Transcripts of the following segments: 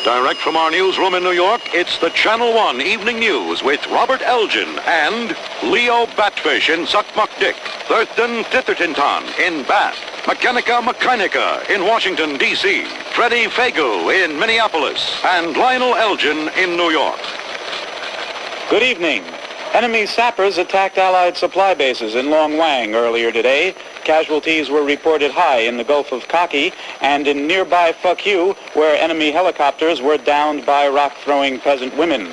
Direct from our newsroom in New York, it's the Channel 1 Evening News with Robert Elgin and Leo Batfish in Suckmuck-Dick, Thurston Tithertonton in Bath, Mechanica in Washington, D.C., Freddie Fagel in Minneapolis, and Lionel Elgin in New York. Good evening. Enemy sappers attacked Allied supply bases in Long Wang earlier today. Casualties were reported high in the Gulf of Khaki and in nearby Fuck You, where enemy helicopters were downed by rock-throwing peasant women.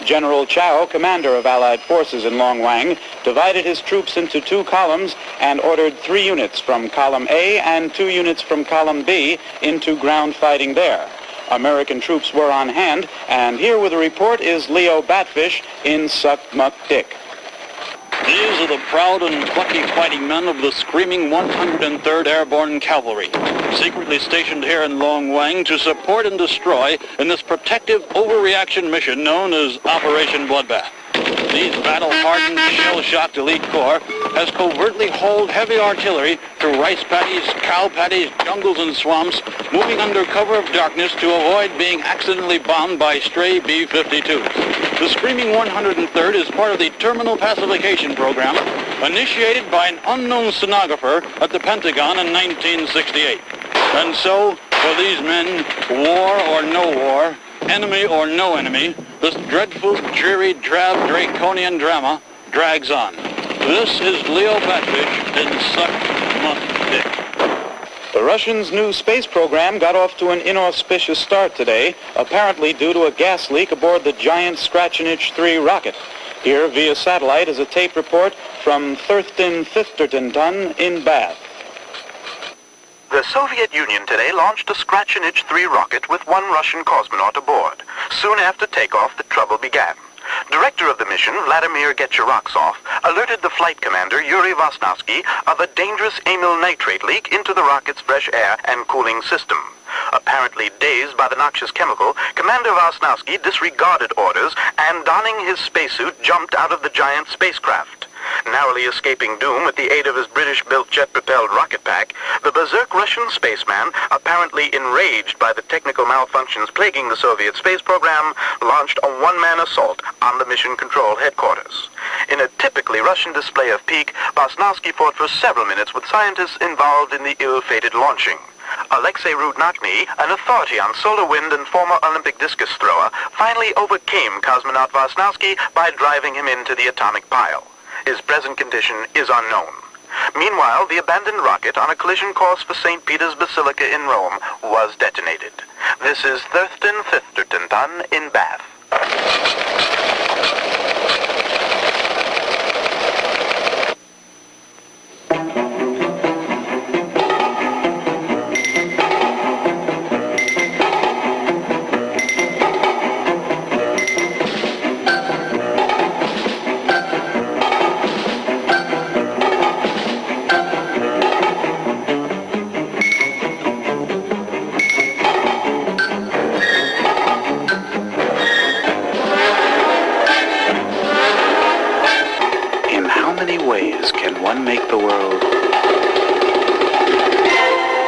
General Chow, commander of Allied forces in Long Wang, divided his troops into 2 columns and ordered 3 units from Column A and 2 units from Column B into ground fighting there. American troops were on hand, and here with a report is Leo Batfish in Suckmuck-Dick. These are the proud and plucky fighting men of the screaming 103rd Airborne Cavalry, secretly stationed here in Long Wang to support and destroy in this protective overreaction mission known as Operation Bloodbath. These battle-hardened, shell-shocked elite corps has covertly hauled heavy artillery through rice paddies, cow paddies, jungles, and swamps, moving under cover of darkness to avoid being accidentally bombed by stray B-52s. The Screaming 103rd is part of the Terminal Pacification Program initiated by an unknown stenographer at the Pentagon in 1968. And so, for these men, war or no war, enemy or no enemy, this dreadful, dreary, drab, draconian drama drags on. This is Leo Batfish in Suckmuck-Dick. The Russians' new space program got off to an inauspicious start today, apparently due to a gas leak aboard the giant Chnnlnws 3 rocket. Here, via satellite, is a tape report from Thurston Tithertonton in Bath. The Soviet Union today launched a Chnnlnws 3 rocket with 1 Russian cosmonaut aboard. Soon after takeoff, the trouble began. Director of the mission, Vladimir Getcheraksov, alerted the flight commander, Yuri Vasnovsky, of a dangerous amyl nitrate leak into the rocket's fresh air and cooling system. Apparently dazed by the noxious chemical, Commander Vasnovsky disregarded orders and, donning his spacesuit, jumped out of the giant spacecraft. Narrowly escaping doom with the aid of his British-built jet-propelled rocket pack, the berserk Russian spaceman, apparently enraged by the technical malfunctions plaguing the Soviet space program, launched a one-man assault on the mission control headquarters. In a typically Russian display of pique, Vasnovsky fought for several minutes with scientists involved in the ill-fated launching. Alexei Rudnakny, an authority on solar wind and former Olympic discus thrower, finally overcame cosmonaut Vasnovsky by driving him into the atomic pile. His present condition is unknown. Meanwhile, the abandoned rocket on a collision course for St. Peter's Basilica in Rome was detonated. This is Thurston Tithertonton in Bath. Ways can one make the world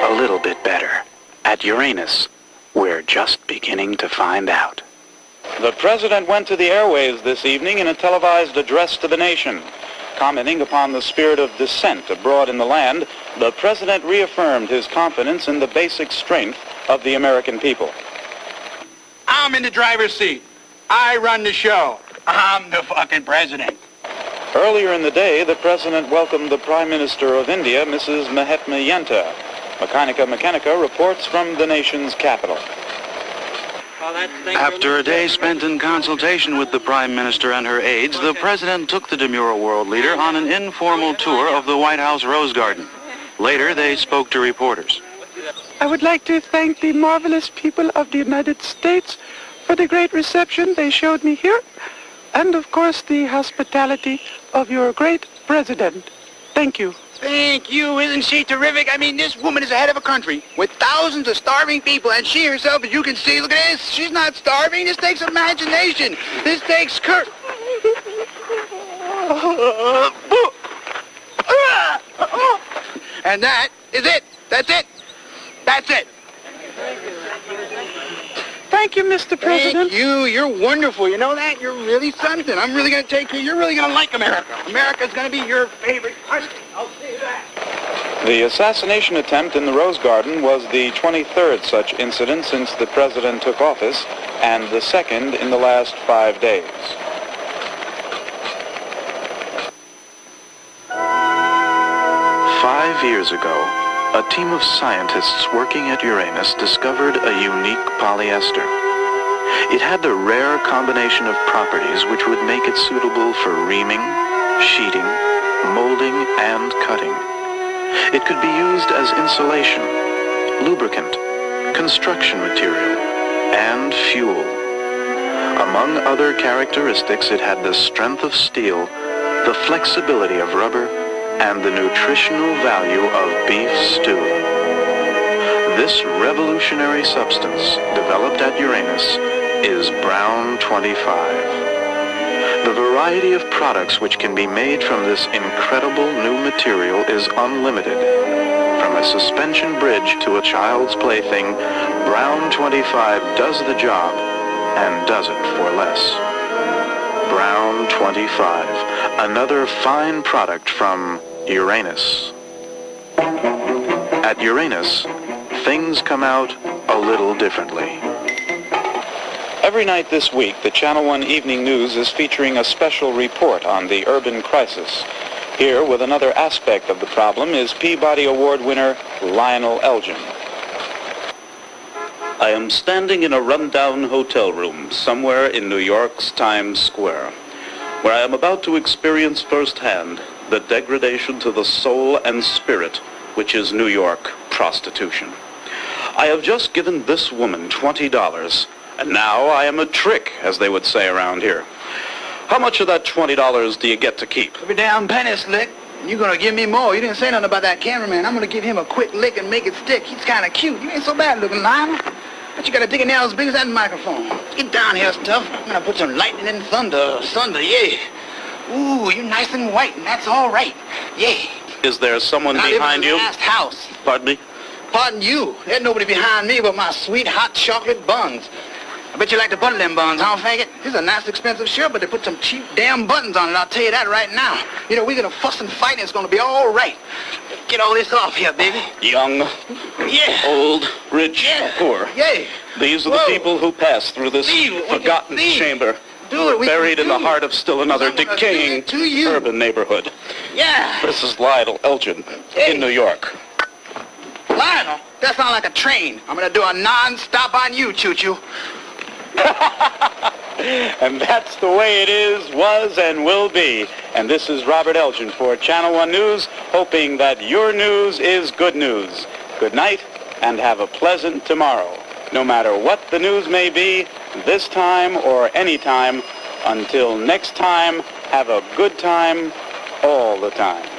a little bit better? At Uranus, we're just beginning to find out. The president went to the airways this evening in a televised address to the nation. Commenting upon the spirit of dissent abroad in the land, the president reaffirmed his confidence in the basic strength of the American people. I'm in the driver's seat. I run the show. I'm the fucking president. Earlier in the day, the president welcomed the Prime Minister of India, Mrs. Mahatma Yenta. Mechanica reports from the nation's capital. After a day spent in consultation with the Prime Minister and her aides, the President took the demure world leader on an informal tour of the White House Rose Garden. Later, they spoke to reporters. I would like to thank the marvelous people of the United States for the great reception they showed me here, and of course the hospitality of your great president. Thank you. Thank you. Isn't she terrific? I mean, this woman is the head of a country with thousands of starving people, and she herself, as you can see, look at this. She's not starving. This takes imagination. This takes courage. And that is it. That's it. That's it. Thank Thank you, Mr. President. Thank you. You're wonderful. You know that? You're really something. I'm really going to take you. You're really going to like America. America's going to be your favorite country. I'll say that. The assassination attempt in the Rose Garden was the 23rd such incident since the president took office, and the second in the last 5 days. "5 years ago, a team of scientists working at Uranus discovered a unique polyester. It had the rare combination of properties which would make it suitable for reaming, sheeting, molding, and cutting. It could be used as insulation, lubricant, construction material, and fuel. Among other characteristics, it had the strength of steel, the flexibility of rubber, and the nutritional value of beef stew. This revolutionary substance, developed at Uranus, is Brown 25. The variety of products which can be made from this incredible new material is unlimited. From a suspension bridge to a child's plaything, Brown 25 does the job and does it for less. Brown 25, another fine product from Uranus. At Uranus, things come out a little differently. Every night this week, the Channel 1 Evening News is featuring a special report on the urban crisis. Here, with another aspect of the problem, is Peabody Award winner Lionel Elgin. I am standing in a rundown hotel room somewhere in New York's Times Square, where I am about to experience firsthand the degradation to the soul and spirit which is New York prostitution. I have just given this woman $20, and now I am a trick, as they would say around here. How much of that $20 do you get to keep? Every damn penny, Slick. You're going to give me more. You didn't say nothing about that cameraman. I'm going to give him a quick lick and make it stick. He's kind of cute. You ain't so bad looking, Lionel. But you got a dick in there as big as that microphone. Get down here, stuff. I'm going to put some lightning and thunder. Thunder, yeah. Ooh, you're nice and white, and that's all right. Yeah. Is there someone behind you? I live in the last house. Pardon me? Pardon you. There's nobody behind me but my sweet hot chocolate buns. I bet you like to butter them buns, huh, faggot? This is a nice expensive shirt, but they put some cheap damn buttons on it, I'll tell you that right now. You know, we're gonna fuss and fight and it's gonna be all right. Get all this off here, baby. Young, yeah. old, rich, yeah. poor. Yeah. These are the people who pass through this forgotten chamber, buried in the heart of still another decaying urban neighborhood. Yeah. This is Lionel Elgin in New York. Lionel, that sounds like a train. I'm gonna do a non-stop on you, choo-choo. And that's the way it is, was, and will be. And this is Robert Elgin for Channel 1 News, hoping that your news is good news. Good night, and have a pleasant tomorrow. No matter what the news may be, this time or any time, until next time, have a good time all the time.